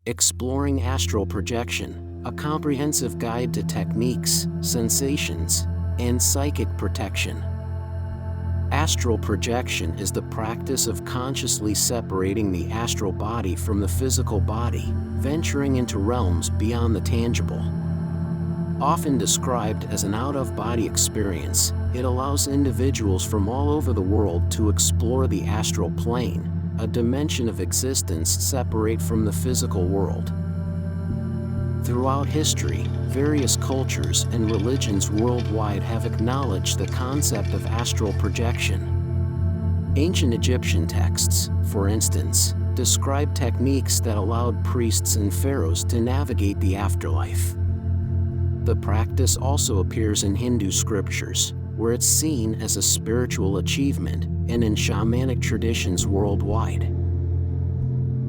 Exploring Astral Projection, a comprehensive guide to techniques, sensations, and psychic protection. Astral projection is the practice of consciously separating the astral body from the physical body, venturing into realms beyond the tangible. Often described as an out-of-body experience, it allows individuals from all over the world to explore the astral plane, a dimension of existence separate from the physical world. Throughout history, various cultures and religions worldwide have acknowledged the concept of astral projection. Ancient Egyptian texts, for instance, describe techniques that allowed priests and pharaohs to navigate the afterlife. The practice also appears in Hindu scriptures, where it's seen as a spiritual achievement, and in shamanic traditions worldwide.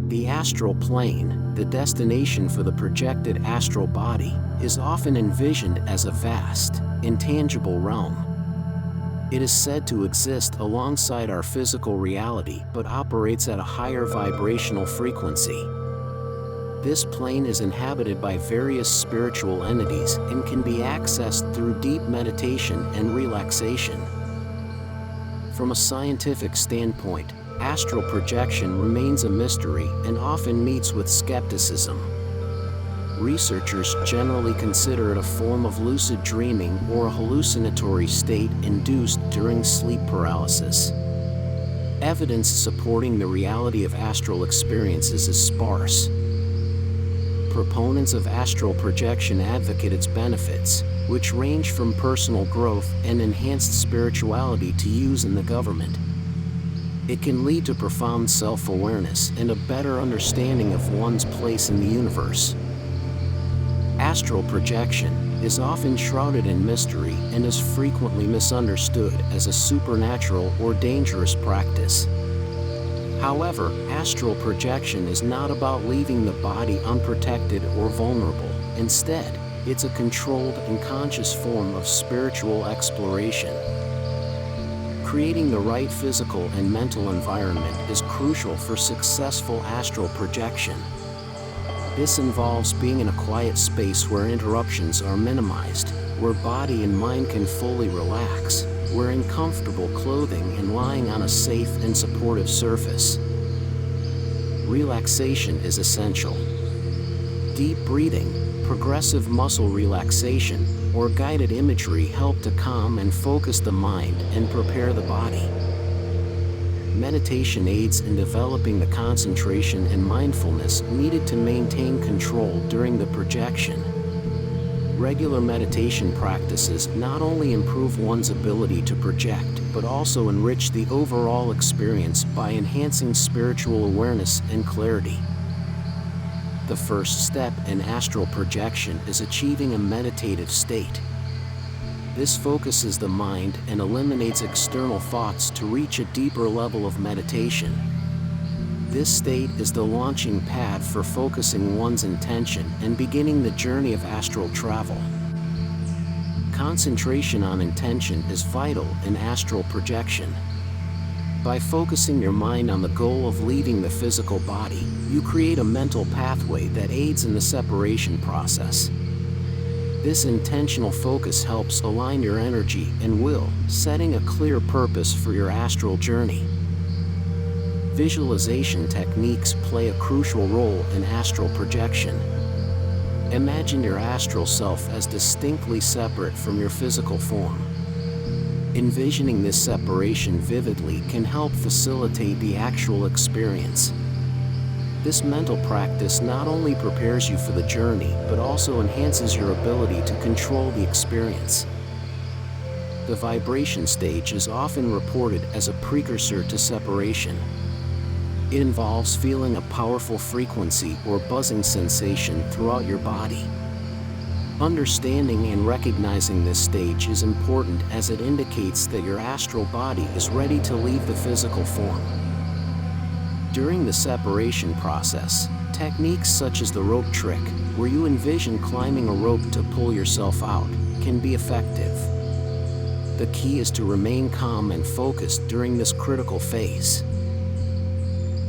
The astral plane, the destination for the projected astral body, is often envisioned as a vast, intangible realm. It is said to exist alongside our physical reality but operates at a higher vibrational frequency. This plane is inhabited by various spiritual entities and can be accessed through deep meditation and relaxation. From a scientific standpoint, astral projection remains a mystery and often meets with skepticism. Researchers generally consider it a form of lucid dreaming or a hallucinatory state induced during sleep paralysis. Evidence supporting the reality of astral experiences is sparse. Proponents of astral projection advocate its benefits, which range from personal growth and enhanced spirituality to use in the government. It can lead to profound self-awareness and a better understanding of one's place in the universe. Astral projection is often shrouded in mystery and is frequently misunderstood as a supernatural or dangerous practice. However, astral projection is not about leaving the body unprotected or vulnerable. Instead, it's a controlled and conscious form of spiritual exploration. Creating the right physical and mental environment is crucial for successful astral projection. This involves being in a quiet space where interruptions are minimized, where body and mind can fully relax, wearing comfortable clothing and lying on a safe and supportive surface. Relaxation is essential. Deep breathing, progressive muscle relaxation, or guided imagery help to calm and focus the mind and prepare the body. Meditation aids in developing the concentration and mindfulness needed to maintain control during the projection. Regular meditation practices not only improve one's ability to project, but also enrich the overall experience by enhancing spiritual awareness and clarity. The first step in astral projection is achieving a meditative state. This focuses the mind and eliminates external thoughts to reach a deeper level of meditation. This state is the launching pad for focusing one's intention and beginning the journey of astral travel. Concentration on intention is vital in astral projection. By focusing your mind on the goal of leaving the physical body, you create a mental pathway that aids in the separation process. This intentional focus helps align your energy and will, setting a clear purpose for your astral journey. Visualization techniques play a crucial role in astral projection. Imagine your astral self as distinctly separate from your physical form. Envisioning this separation vividly can help facilitate the actual experience. This mental practice not only prepares you for the journey, but also enhances your ability to control the experience. The vibration stage is often reported as a precursor to separation. It involves feeling a powerful frequency or buzzing sensation throughout your body. Understanding and recognizing this stage is important as it indicates that your astral body is ready to leave the physical form. During the separation process, techniques such as the rope trick, where you envision climbing a rope to pull yourself out, can be effective. The key is to remain calm and focused during this critical phase.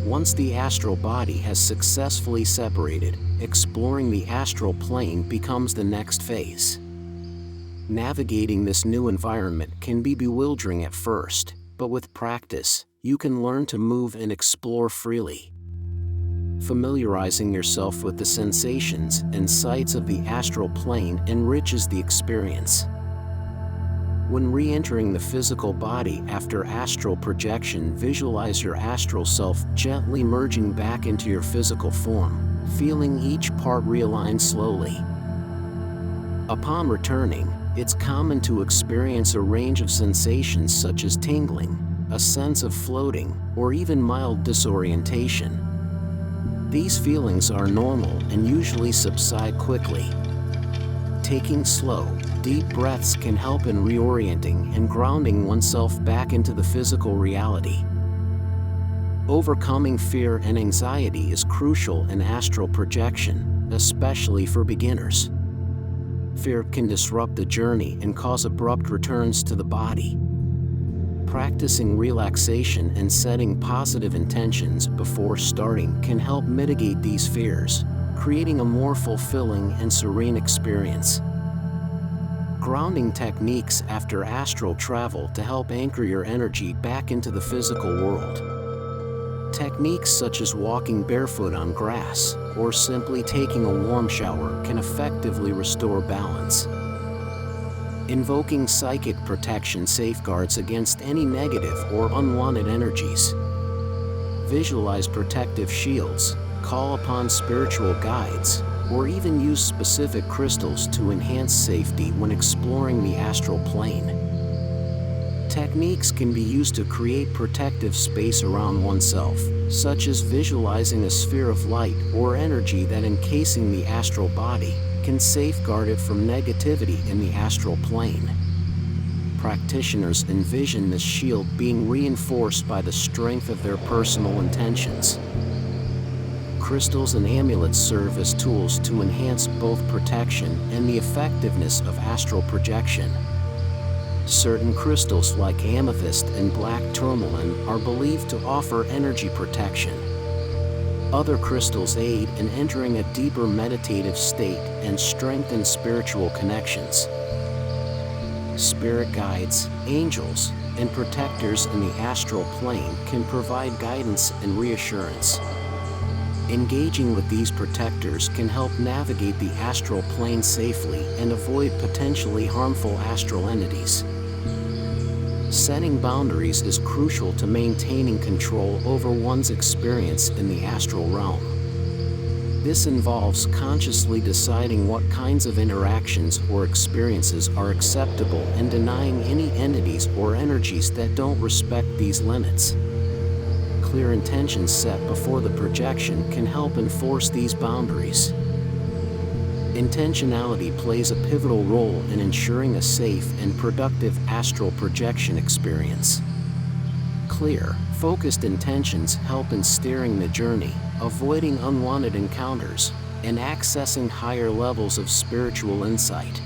Once the astral body has successfully separated, exploring the astral plane becomes the next phase. Navigating this new environment can be bewildering at first, but with practice, you can learn to move and explore freely. Familiarizing yourself with the sensations and sights of the astral plane enriches the experience. When re-entering the physical body after astral projection, visualize your astral self gently merging back into your physical form, feeling each part realign slowly. Upon returning, it's common to experience a range of sensations such as tingling, a sense of floating, or even mild disorientation. These feelings are normal and usually subside quickly. Taking slow, deep breaths can help in reorienting and grounding oneself back into the physical reality. Overcoming fear and anxiety is crucial in astral projection, especially for beginners. Fear can disrupt the journey and cause abrupt returns to the body. Practicing relaxation and setting positive intentions before starting can help mitigate these fears, creating a more fulfilling and serene experience. Grounding techniques after astral travel to help anchor your energy back into the physical world. Techniques such as walking barefoot on grass or simply taking a warm shower can effectively restore balance. Invoking psychic protection safeguards against any negative or unwanted energies. Visualize protective shields, call upon spiritual guides, or even use specific crystals to enhance safety when exploring the astral plane. Techniques can be used to create protective space around oneself, such as visualizing a sphere of light or energy that encasing the astral body can safeguard it from negativity in the astral plane. Practitioners envision this shield being reinforced by the strength of their personal intentions. Crystals and amulets serve as tools to enhance both protection and the effectiveness of astral projection. Certain crystals like amethyst and black tourmaline are believed to offer energy protection. Other crystals aid in entering a deeper meditative state and strengthen spiritual connections. Spirit guides, angels, and protectors in the astral plane can provide guidance and reassurance. Engaging with these protectors can help navigate the astral plane safely and avoid potentially harmful astral entities. Setting boundaries is crucial to maintaining control over one's experience in the astral realm. This involves consciously deciding what kinds of interactions or experiences are acceptable and denying any entities or energies that don't respect these limits. Clear intentions set before the projection can help enforce these boundaries. Intentionality plays a pivotal role in ensuring a safe and productive astral projection experience. Clear, focused intentions help in steering the journey, avoiding unwanted encounters, and accessing higher levels of spiritual insight.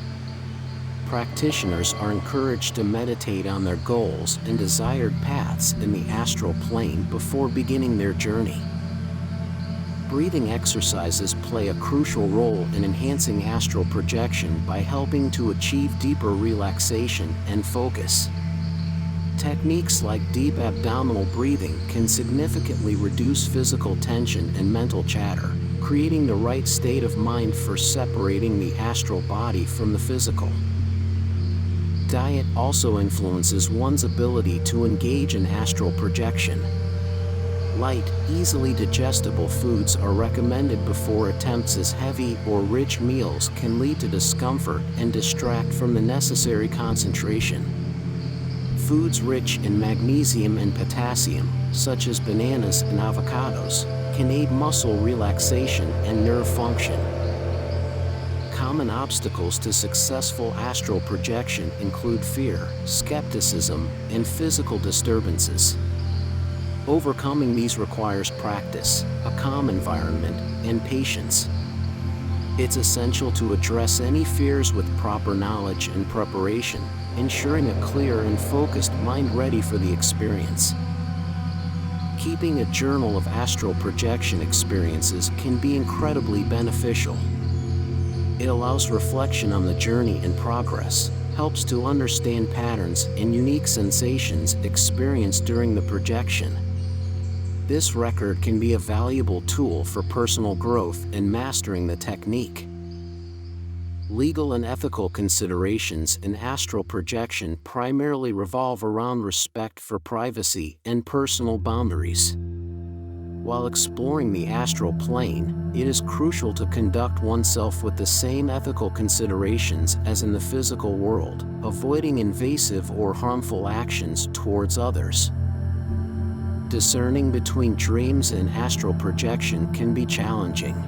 Practitioners are encouraged to meditate on their goals and desired paths in the astral plane before beginning their journey. Breathing exercises play a crucial role in enhancing astral projection by helping to achieve deeper relaxation and focus. Techniques like deep abdominal breathing can significantly reduce physical tension and mental chatter, creating the right state of mind for separating the astral body from the physical. Diet also influences one's ability to engage in astral projection. Light, easily digestible foods are recommended before attempts as heavy or rich meals can lead to discomfort and distract from the necessary concentration. Foods rich in magnesium and potassium, such as bananas and avocados, can aid muscle relaxation and nerve function. Common obstacles to successful astral projection include fear, skepticism, and physical disturbances. Overcoming these requires practice, a calm environment, and patience. It's essential to address any fears with proper knowledge and preparation, ensuring a clear and focused mind ready for the experience. keeping a journal of astral projection experiences can be incredibly beneficial. It allows reflection on the journey and progress, helps to understand patterns and unique sensations experienced during the projection. This record can be a valuable tool for personal growth and mastering the technique. Legal and ethical considerations in astral projection primarily revolve around respect for privacy and personal boundaries. While exploring the astral plane, it is crucial to conduct oneself with the same ethical considerations as in the physical world, avoiding invasive or harmful actions towards others. Discerning between dreams and astral projection can be challenging.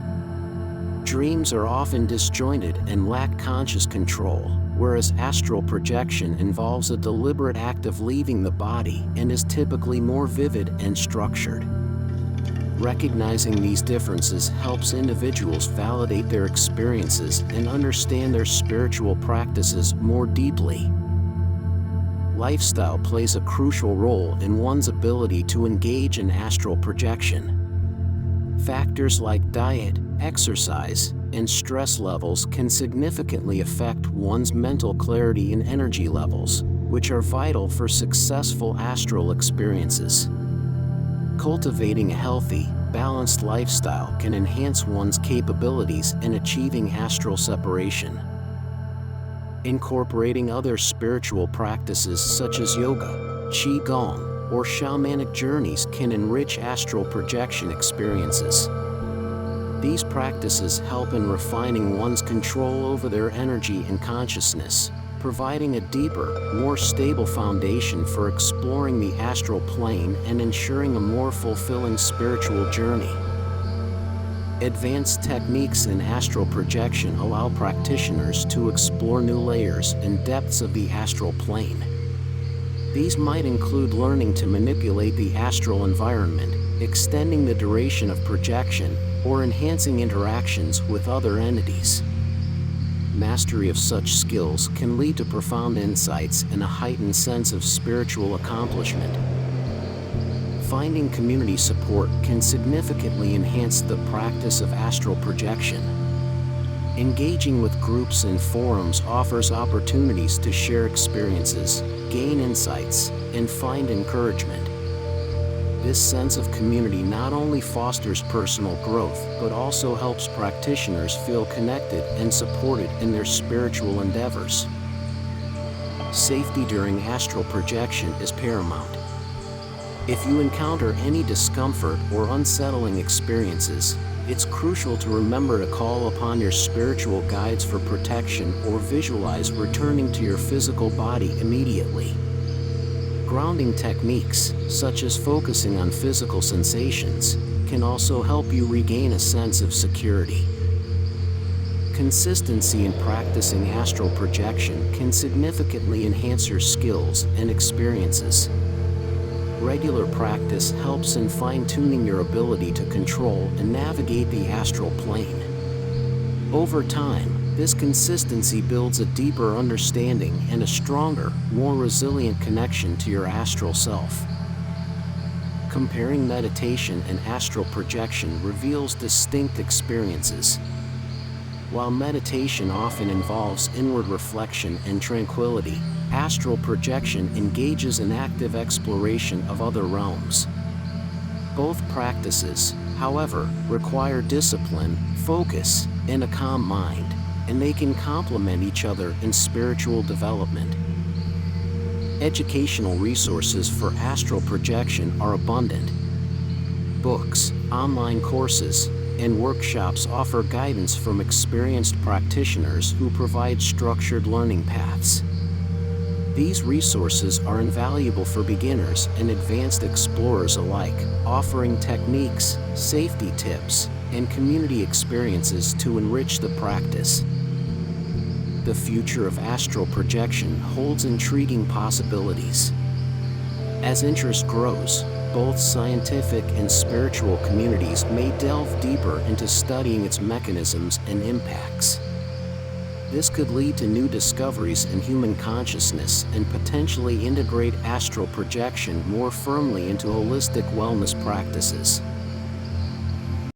Dreams are often disjointed and lack conscious control, whereas astral projection involves a deliberate act of leaving the body and is typically more vivid and structured. Recognizing these differences helps individuals validate their experiences and understand their spiritual practices more deeply. Lifestyle plays a crucial role in one's ability to engage in astral projection. Factors like diet, exercise, and stress levels can significantly affect one's mental clarity and energy levels, which are vital for successful astral experiences. Cultivating a healthy, balanced lifestyle can enhance one's capabilities in achieving astral separation. Incorporating other spiritual practices such as yoga, qigong, or shamanic journeys can enrich astral projection experiences. These practices help in refining one's control over their energy and consciousness, providing a deeper, more stable foundation for exploring the astral plane and ensuring a more fulfilling spiritual journey. Advanced techniques in astral projection allow practitioners to explore new layers and depths of the astral plane. These might include learning to manipulate the astral environment, extending the duration of projection, or enhancing interactions with other entities. Mastery of such skills can lead to profound insights and a heightened sense of spiritual accomplishment. Finding community support can significantly enhance the practice of astral projection. Engaging with groups and forums offers opportunities to share experiences, gain insights, and find encouragement. This sense of community not only fosters personal growth but also helps practitioners feel connected and supported in their spiritual endeavors. Safety during astral projection is paramount. If you encounter any discomfort or unsettling experiences, it's crucial to remember to call upon your spiritual guides for protection or visualize returning to your physical body immediately. Grounding techniques, such as focusing on physical sensations, can also help you regain a sense of security. Consistency in practicing astral projection can significantly enhance your skills and experiences. Regular practice helps in fine-tuning your ability to control and navigate the astral plane. Over time, this consistency builds a deeper understanding and a stronger, more resilient connection to your astral self. Comparing meditation and astral projection reveals distinct experiences. While meditation often involves inward reflection and tranquility, astral projection engages in active exploration of other realms. Both practices, however, require discipline, focus, and a calm mind, and they can complement each other in spiritual development. Educational resources for astral projection are abundant. Books, online courses, and workshops offer guidance from experienced practitioners who provide structured learning paths. These resources are invaluable for beginners and advanced explorers alike, offering techniques, safety tips, and community experiences to enrich the practice. The future of astral projection holds intriguing possibilities. As interest grows, both scientific and spiritual communities may delve deeper into studying its mechanisms and impacts. This could lead to new discoveries in human consciousness and potentially integrate astral projection more firmly into holistic wellness practices.